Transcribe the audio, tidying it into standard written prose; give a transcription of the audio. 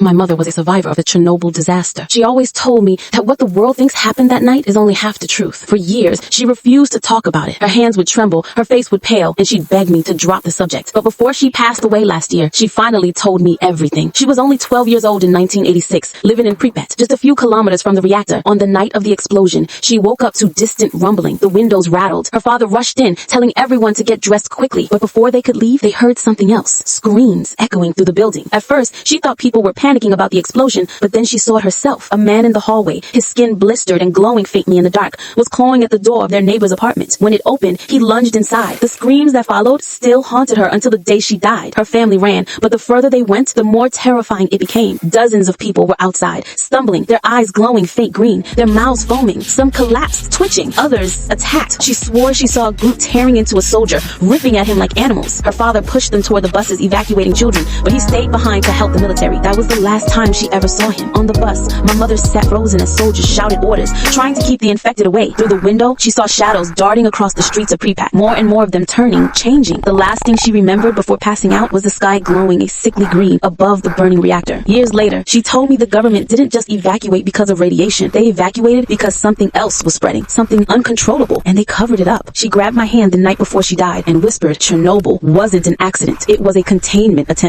My mother was a survivor of the Chernobyl disaster. She always told me that what the world thinks happened that night is only half the truth. For years, she refused to talk about it. Her hands would tremble, her face would pale, and she'd beg me to drop the subject. But before she passed away last year, she finally told me everything. She was only 12 years old in 1986, living in Pripyat, just a few kilometers from the reactor. On the night of the explosion, she woke up to distant rumbling. The windows rattled. Her father rushed in, telling everyone to get dressed quickly. But before they could leave, they heard something else. Screams echoing through the building. At first, she thought people were panicking about the explosion, but then she saw it herself. A man in the hallway, his skin blistered and glowing faintly in the dark, was clawing at the door of their neighbor's apartment. When it opened, he lunged inside. The screams that followed still haunted her until the day she died. Her family ran, but the further they went, the more terrifying it became. Dozens of people were outside, stumbling, their eyes glowing faint green, their mouths foaming. Some collapsed, twitching. Others attacked. She swore she saw a group tearing into a soldier, ripping at him like animals. Her father pushed them toward the buses evacuating children, but he stayed behind to help the military. That was the last time she ever saw him. On the bus, my mother sat frozen as soldiers shouted orders, trying to keep the infected away. Through the window, she saw shadows darting across the streets of Pripyat, more and more of them turning, changing. The last thing she remembered before passing out was the sky glowing a sickly green above the burning reactor. Years later, she told me the government didn't just evacuate because of radiation. They evacuated because something else was spreading, something uncontrollable, and they covered it up. She grabbed my hand the night before she died and whispered, Chernobyl wasn't an accident. It was a containment attempt.